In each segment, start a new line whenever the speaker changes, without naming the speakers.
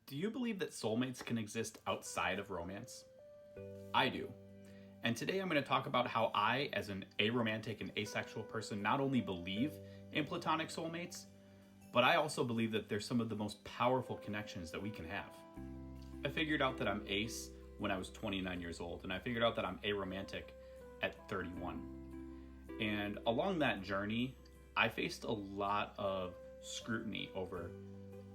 Do you believe that soulmates can exist outside of romance? I do. And today I'm going to talk about how I, as an aromantic and asexual person, not only believe in platonic soulmates, but I also believe that they're some of the most powerful connections that we can have. I figured out that I'm ace when I was 29 years old, and I figured out that I'm aromantic at 31. And along that journey, I faced a lot of scrutiny over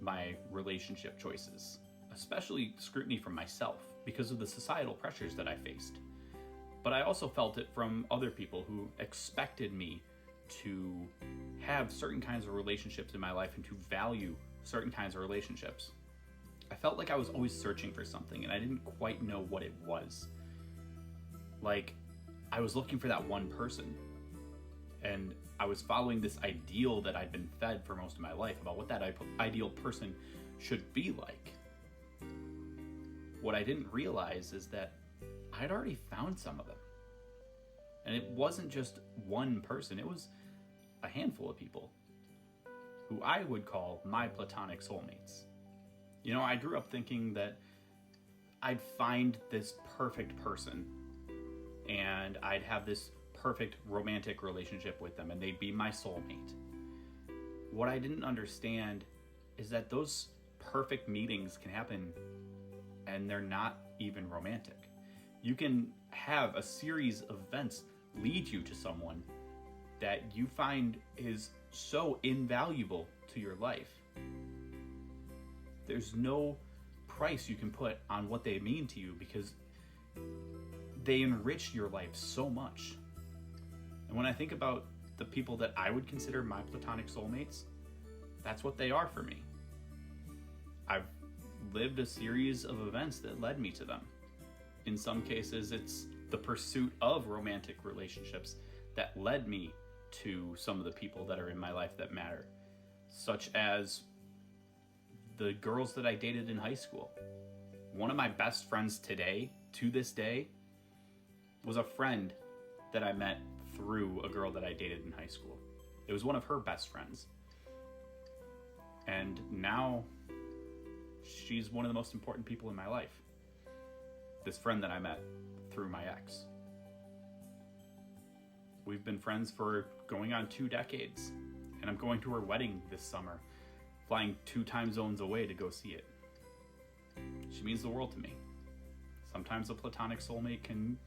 my relationship choices, especially scrutiny from myself because of the societal pressures that I faced. But I also felt it from other people who expected me to have certain kinds of relationships in my life and to value certain kinds of relationships. I felt like I was always searching for something and I didn't quite know what it was. Like, I was looking for that one person. And I was following this ideal that I'd been fed for most of my life about what that ideal person should be like. What I didn't realize is that I'd already found some of them. And it wasn't just one person, it was a handful of people who I would call my platonic soulmates. You know, I grew up thinking that I'd find this perfect person and I'd have this perfect romantic relationship with them and they'd be my soulmate. What I didn't understand is that those perfect meetings can happen and they're not even romantic. You can have a series of events lead you to someone that you find is so invaluable to your life. There's no price you can put on what they mean to you because they enrich your life so much. And when I think about the people that I would consider my platonic soulmates, that's what they are for me. I've lived a series of events that led me to them. In some cases, it's the pursuit of romantic relationships that led me to some of the people that are in my life that matter, such as the girls that I dated in high school. One of my best friends today, to this day, was a friend that I met through a girl that I dated in high school. It was one of her best friends. And now she's one of the most important people in my life. This friend that I met through my ex. We've been friends for going on 2 decades, and I'm going to her wedding this summer, flying 2 time zones away to go see it. She means the world to me. Sometimes a platonic soulmate can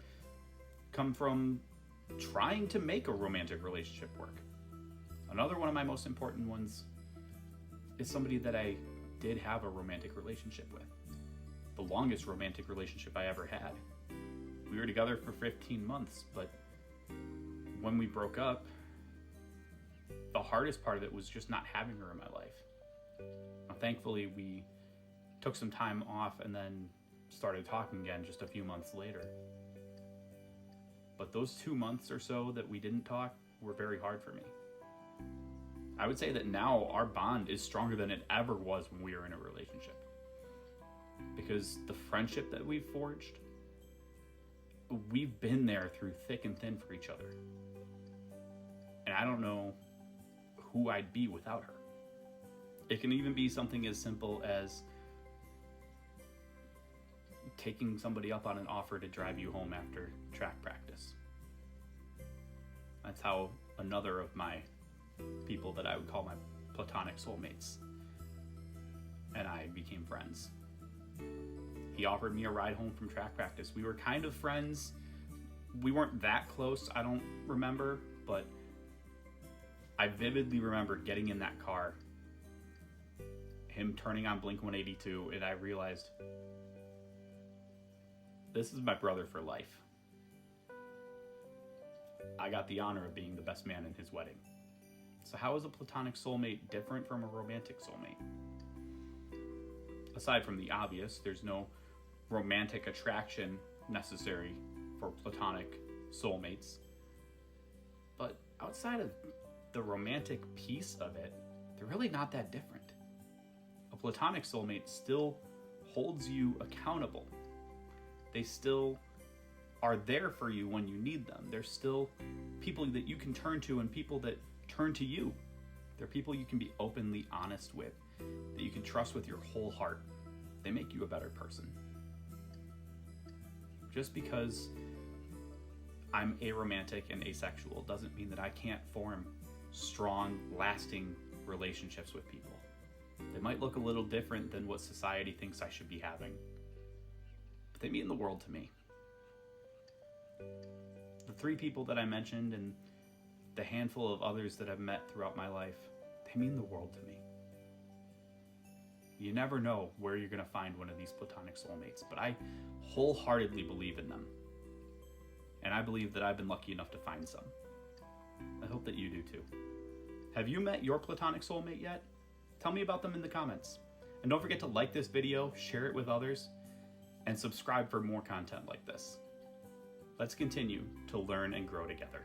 come from trying to make a romantic relationship work. Another one of my most important ones is somebody that I did have a romantic relationship with. The longest romantic relationship I ever had. We were together for 15 months, but when we broke up, the hardest part of it was just not having her in my life. Now, thankfully, we took some time off and then started talking again just a few months later. But those 2 months or so that we didn't talk were very hard for me. I would say that now our bond is stronger than it ever was when we were in a relationship. Because the friendship that we've forged, we've been there through thick and thin for each other. And I don't know who I'd be without her. It can even be something as simple as taking somebody up on an offer to drive you home after track practice. That's how another of my people that I would call my platonic soulmates and I became friends. He offered me a ride home from track practice. We were kind of friends. We weren't that close, I don't remember, but I vividly remember getting in that car, him turning on Blink-182, and I realized this is my brother for life. I got the honor of being the best man in his wedding. So how is a platonic soulmate different from a romantic soulmate? Aside from the obvious, there's no romantic attraction necessary for platonic soulmates. But outside of the romantic piece of it, they're really not that different. A platonic soulmate still holds you accountable. They still are there for you when you need them. They're still people that you can turn to and people that turn to you. They're people you can be openly honest with, that you can trust with your whole heart. they make you a better person. Just because I'm aromantic and asexual doesn't mean that I can't form strong, lasting relationships with people. They might look a little different than what society thinks I should be having, but they mean the world to me. The 3 people that I mentioned and the handful of others that I've met throughout my life, they mean the world to me. You never know where you're going to find one of these platonic soulmates, but I wholeheartedly believe in them. And I believe that I've been lucky enough to find some. I hope that you do too. Have you met your platonic soulmate yet? Tell me about them in the comments. And don't forget to like this video, share it with others, and subscribe for more content like this. Let's continue to learn and grow together.